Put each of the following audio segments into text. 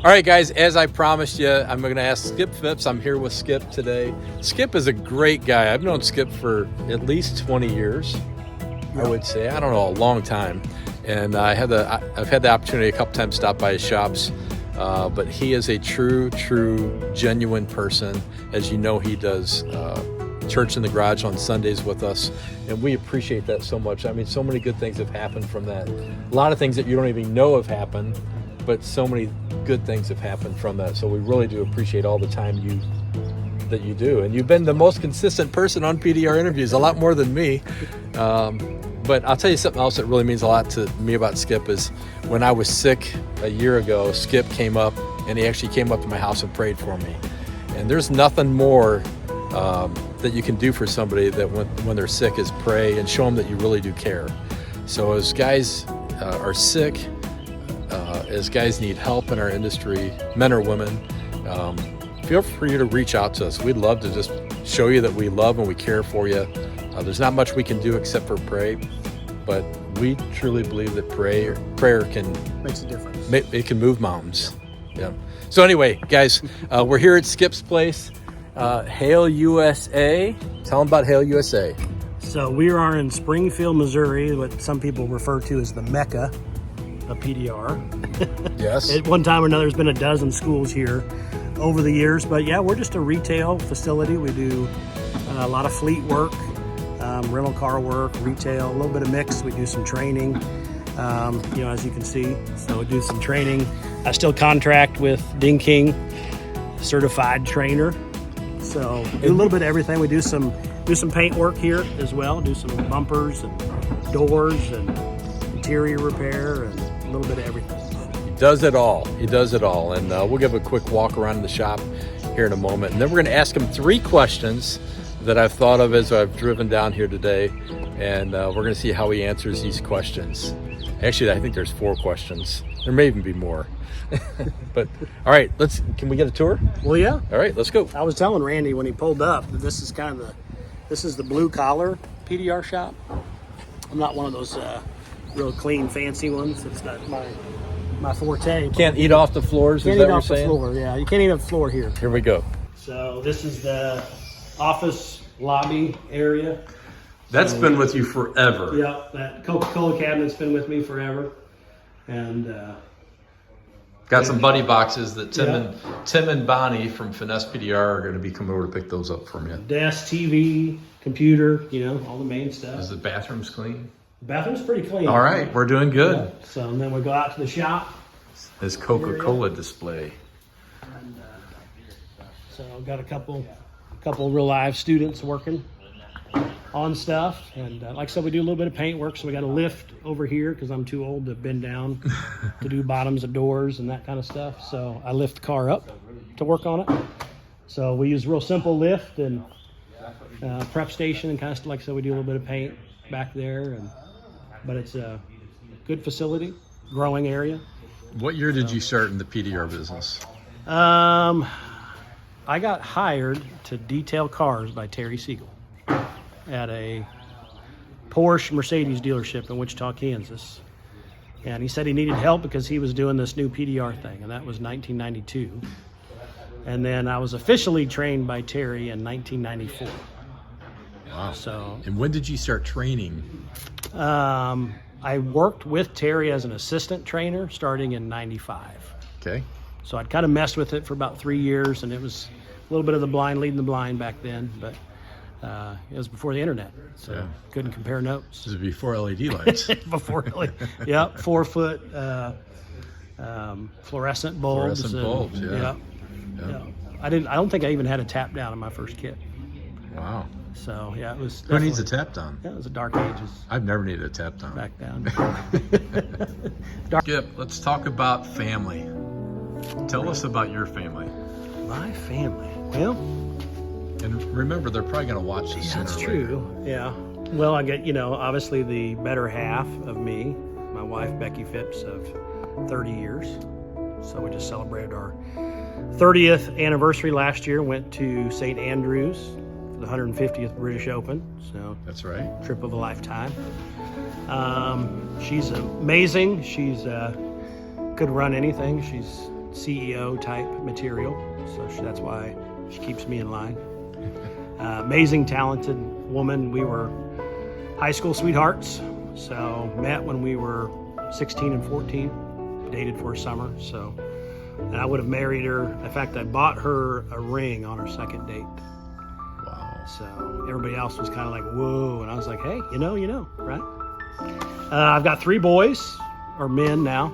All right, guys, as I promised you, I'm going to ask Skipp Phipps. I'm here with Skipp today. Skipp is a great guy. I've known Skipp for at least 20 years, I would say. I don't know, a long time. And I've had the opportunity a couple times to stop by his shops. But he is a true, genuine person. As you know, he does church in the garage on Sundays with us, and we appreciate that so much. I mean, so many good things have happened from that. A lot of things that you don't even know have happened, but so many good things have happened from that. So we really do appreciate all the time that you do. And you've been the most consistent person on PDR interviews, a lot more than me. But I'll tell you something else that really means a lot to me about Skipp is when I was sick a year ago, Skipp came up, and he actually came up to my house and prayed for me. And there's nothing more that you can do for somebody that when they're sick is pray and show them that you really do care. So as guys are sick, as guys need help in our industry, men or women, feel free to reach out to us. We'd love to just show you that we love and we care for you. There's not much we can do except for pray, but we truly believe that prayer makes a difference. It can move mountains. Yeah. So anyway, guys, we're here at Skipp's place, Hail USA. Tell them about Hail USA. So we are in Springfield, Missouri, what some people refer to as the Mecca of PDR. Yes. At one time or another, there's been a dozen schools here over the years, but yeah, we're just a retail facility. We do a lot of fleet work, rental car work, retail, a little bit of mix. We do some training, as you can see. So we do some training. I still contract with Ding King, certified trainer. So do a little bit of everything. We do some paint work here as well. Do some bumpers and doors and interior repair and a little bit of everything. He does it all. And we'll give a quick walk around the shop here in a moment. And then we're going to ask him 3 questions that I've thought of as I've driven down here today. And we're going to see how he answers these questions. Actually, I think there's 4 questions. There may even be more. But all right, can we get a tour? Well, yeah. All right, let's go. I was telling Randy when he pulled up that this is the blue collar PDR shop. I'm not one of those real clean, fancy ones. It's not my forte. Can't eat off the floors. Can't is that eat what off you're the saying? floor. Yeah, you can't eat off the floor here. Here we go. So this is the office lobby area. That's been with you forever. Yep, that Coca-Cola cabinet's been with me forever, and got some buddy boxes that Tim and Bonnie from Finesse PDR are going to be coming over to pick those up from you. Desk, TV, computer, all the main stuff. Is the bathrooms clean? The bathroom's pretty clean. All right, we're doing good. Yeah. So and then we go out to the shop. This Coca-Cola display. And, so I've got a couple real live students working on stuff, and like I said, we do a little bit of paint work. So we got a lift over here because I'm too old to bend down to do bottoms of doors and that kind of stuff. So I lift the car up to work on it. So we use real simple lift and prep station and kind of like I said, we do a little bit of paint back there, but it's a good facility, growing area. What year did you start in the PDR business? I got hired to detail cars by Terry Siegel at a Porsche Mercedes dealership in Wichita, Kansas. And he said he needed help because he was doing this new PDR thing, and that was 1992. And then I was officially trained by Terry in 1994. Wow. So, and when did you start training? I worked with Terry as an assistant trainer starting in 95. Okay. So I'd kind of messed with it for about 3 years, and it was a little bit of the blind leading the blind back then, but it was before the internet, so couldn't compare notes. This is before LED lights. Before LED, yeah, 4-foot fluorescent bulbs. Fluorescent bulbs, yeah. I don't think I even had a tap down in my first kit. Wow. So yeah, it was. Who needs a tap down? Yeah, it was the dark ages. I've never needed a tap down. Back down. Skipp, let's talk about family. Tell us about your family. My family. Well, and remember, they're probably going to watch this. Yeah, that's true. Yeah. Well, I get, obviously the better half of me, my wife, Becky Phipps, of 30 years. So we just celebrated our 30th anniversary last year, went to St. Andrews for the 150th British Open. So that's right. Trip of a lifetime. She's amazing. She's could run anything. She's CEO type material, so that's why she keeps me in line. Amazing, talented woman. We were high school sweethearts, so met when we were 16 and 14, dated for a summer. So, and I would have married her. In fact, I bought her a ring on our second date. Wow. So everybody else was kind of like, whoa, and I was like, hey, you know, right? I've got 3 boys, or men now.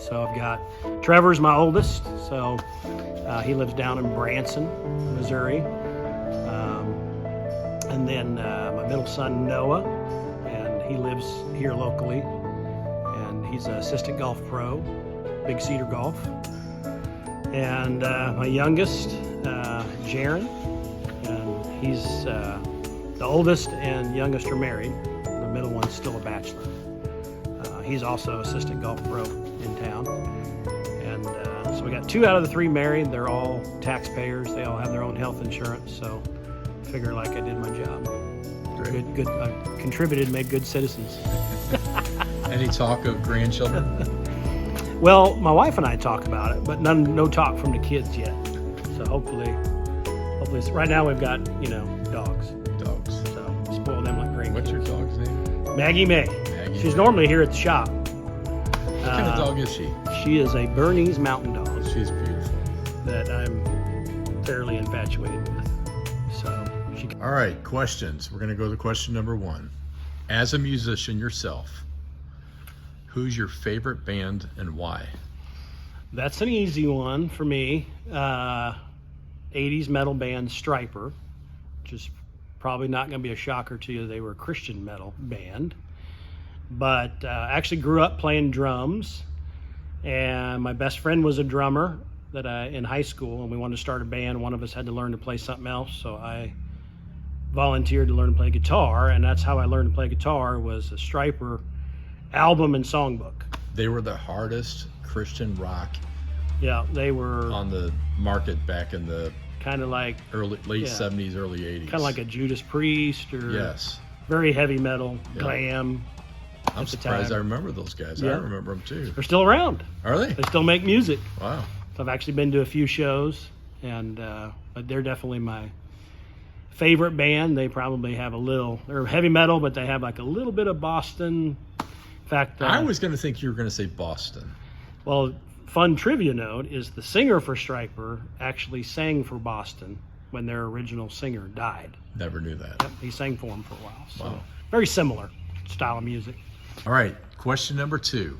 So I've got Trevor's my oldest, so he lives down in Branson, Missouri. And then my middle son, Noah, and he lives here locally, and he's an assistant golf pro, Big Cedar Golf. And my youngest, Jaron, and he's the oldest and youngest are married. The middle one's still a bachelor. He's also assistant golf pro in town. And so we got 2 out of the 3 married. They're all taxpayers. They all have their own health insurance. So I figure like I did my job. Great. Good. I contributed, made good citizens. Any talk of grandchildren? Well, my wife and I talk about it, but no talk from the kids yet. So hopefully, right now we've got, dogs. Dogs. So spoil them like grandkids. What's your dog's name? Maggie May. She's normally here at the shop. What kind of dog is she? She is a Bernese mountain dog She's beautiful. that I'm fairly infatuated with. So she. All right, questions. We're going to go to question number 1. As a musician yourself, who's your favorite band and why? That's an easy one for me. 80s metal band Stryper, which is probably not going to be a shocker to you. They were a Christian metal band. But I actually grew up playing drums, and my best friend was a drummer in high school, and we wanted to start a band. One of us had to learn to play something else, so I volunteered to learn to play guitar, and that's how I learned to play guitar, was a Stryper album and songbook. They were the hardest Christian rock Yeah, they were on the market back in the kind of like late 70s, early 80s. kind of like a Judas Priest, or Yes. very heavy metal, Yeah. glam. I'm surprised I remember those guys. Yeah. I remember them too. They're still around. Are they? They still make music. Wow. So I've actually been to a few shows, and but they're definitely my favorite band. They probably have they're heavy metal, but they have like a little bit of Boston. In fact, I was going to think you were going to say Boston. well, fun trivia note is the singer for Stryper actually sang for Boston when their original singer died. Never knew that. Yep, he sang for them for a while. So Wow. very similar style of music. All right, question number 2.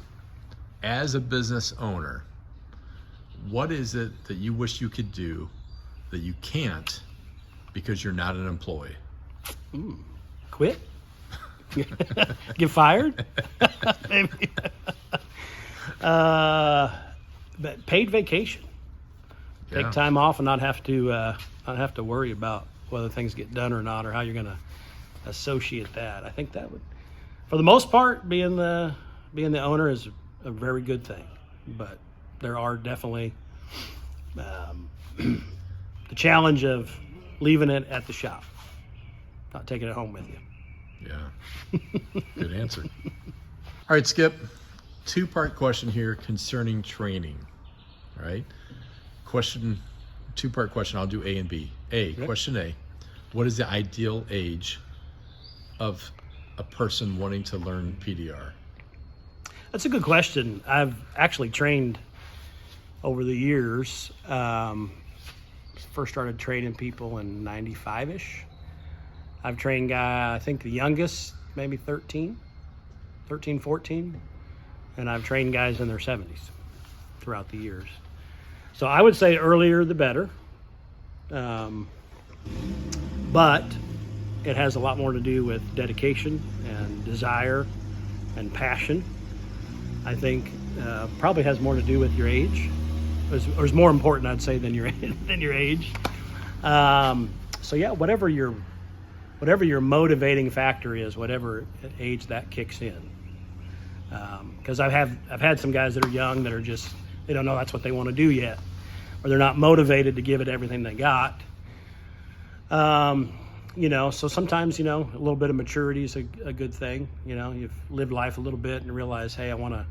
As a business owner, what is it that you wish you could do that you can't because you're not an employee? Quit? Get fired? Maybe. But paid vacation. Yeah. Take time off and not have to worry about whether things get done or not, or how you're going to associate that. I think that would, for the most part, being the owner is a very good thing. But there are definitely the challenge of leaving it at the shop, not taking it home with you. Yeah. Good answer. All right, Skip. 2-part question here concerning training. All right. 2-part question. I'll do A and B. Question A. What is the ideal age of a person wanting to learn PDR? That's a good question. I've actually trained over the years. First started training people in 95-ish. I've trained I think the youngest, maybe 13, 14. And I've trained guys in their 70s throughout the years. So I would say earlier the better. But it has a lot more to do with dedication and desire and passion. I think probably has more to do with your age, or is more important, I'd say, than your age. So yeah, whatever your motivating factor is, whatever age that kicks in. Because I've had some guys that are young that are just, they don't know that's what they want to do yet, or they're not motivated to give it everything they got. So sometimes, a little bit of maturity is a good thing. You've lived life a little bit and realize, hey, I want to,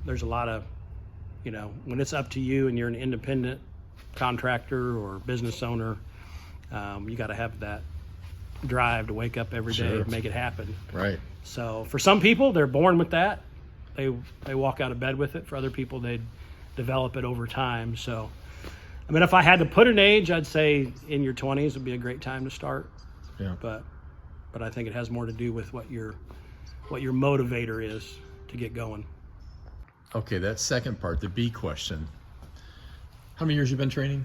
there's a lot of when it's up to you and you're an independent contractor or business owner, you got to have that drive to wake up every day Sure. and make it happen. Right. So for some people, they're born with that. They walk out of bed with it. For other people, they develop it over time. So, I mean, if I had to put an age, I'd say in your 20s would be a great time to start. Yeah. But I think it has more to do with what your motivator is to get going. Okay, that second part, the B question. How many years you been training?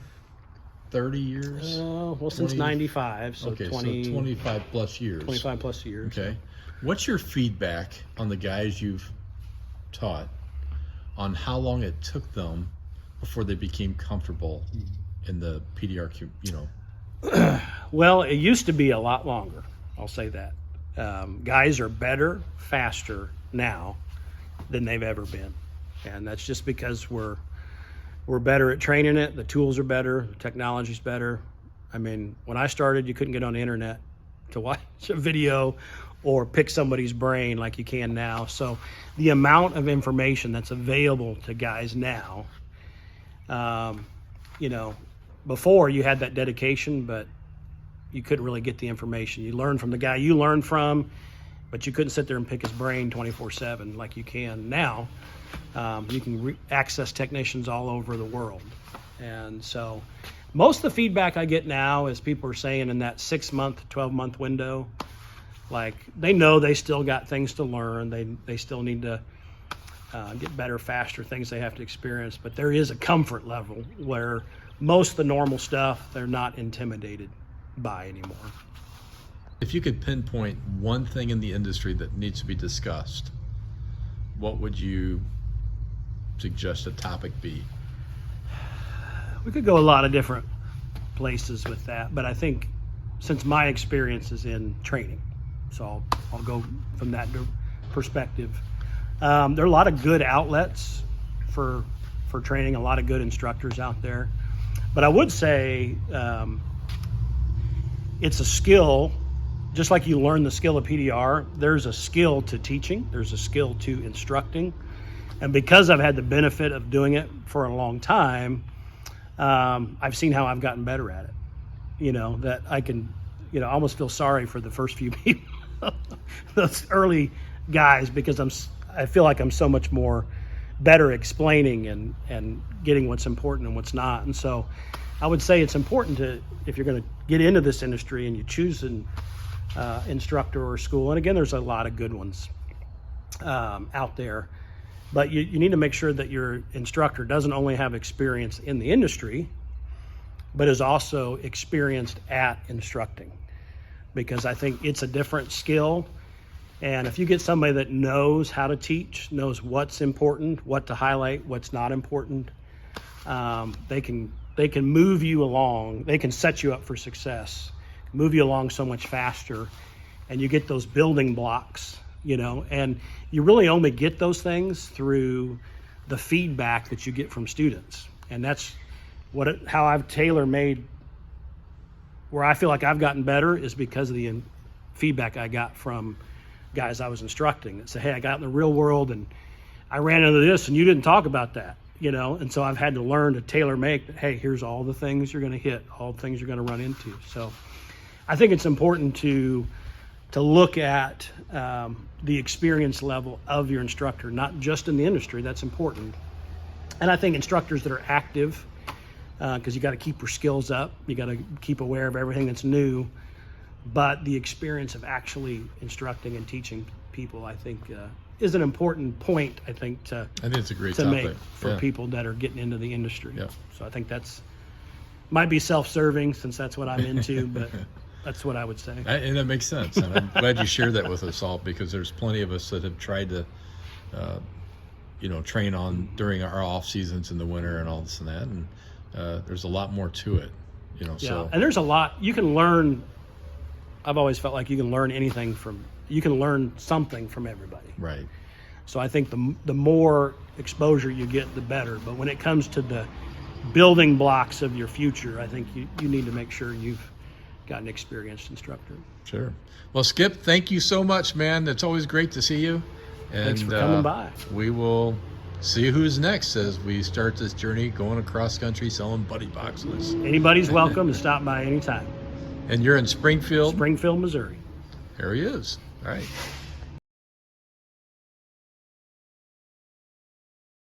30 years? Well, since 20? 95, so Okay, 20, so 25 plus years. 25 plus years. Okay. What's your feedback on the guys you've taught on how long it took them before they became comfortable in the PDR, Well, it used to be a lot longer. I'll say that. Guys are better, faster now than they've ever been. And that's just because we're better at training it. The tools are better. The technology's better. I mean, when I started, you couldn't get on the internet to watch a video or pick somebody's brain like you can now. So the amount of information that's available to guys now, before you had that dedication, but you couldn't really get the information. You learned from the guy you learned from, but you couldn't sit there and pick his brain 24/7 like you can now. You can access technicians all over the world. And so most of the feedback I get now is people are saying in that 6-month, 12-month window, like they know they still got things to learn. They still need to get better, faster, things they have to experience. But there is a comfort level where most of the normal stuff they're not intimidated by anymore. If you could pinpoint one thing in the industry that needs to be discussed, what would you suggest a topic be? We could go a lot of different places with that, but I think since my experience is in training, so I'll go from that perspective. There are a lot of good outlets for training, a lot of good instructors out there, but I would say it's a skill. Just like you learn the skill of PDR, there's a skill to teaching, there's a skill to instructing. And because I've had the benefit of doing it for a long time, I've seen how I've gotten better at it. That I can, almost feel sorry for the first few people, those early guys, because I feel like I'm so much more better explaining and getting what's important and what's not. And so I would say it's important to, if you're going to get into this industry and you choose an instructor or school, and again, there's a lot of good ones out there, but you need to make sure that your instructor doesn't only have experience in the industry, but is also experienced at instructing, because I think it's a different skill. And if you get somebody that knows how to teach, knows what's important, what to highlight, what's not important, they can move you along. They can set you up for success, move you along so much faster, and you get those building blocks, and you really only get those things through the feedback that you get from students. And that's how I've tailor-made, where I feel like I've gotten better is because of the feedback I got from guys I was instructing that say, hey, I got in the real world and I ran into this and you didn't talk about that, and so I've had to learn to tailor-make that, hey, here's all the things you're going to hit, all the things you're going to run into. So I think it's important to look at the experience level of your instructor, not just in the industry. That's important. And I think instructors that are active, because you got to keep your skills up, you got to keep aware of everything that's new, but the experience of actually instructing and teaching people, I think, is an important point, I think it's a great to topic. make for people that are getting into the industry. Yeah. So I think that's might be self-serving since that's what I'm into, but that's what I would say. And that makes sense. And I'm glad you shared that with us all, because there's plenty of us that have tried to, train on during our off seasons in the winter and all this and that. And there's a lot more to it, Yeah, So and there's a lot you can learn. I've always felt like you can learn you can learn something from everybody. right. So I think the more exposure you get, the better. But when it comes to the building blocks of your future, I think you need to make sure you've got an experienced instructor. Sure. Well, Skipp, thank you so much, man. It's always great to see you. And Thanks for coming by. We will see who's next as we start this journey going across country selling buddy boxes. Anybody's welcome to stop by anytime. And you're in Springfield? Springfield, Missouri. There he is. All right.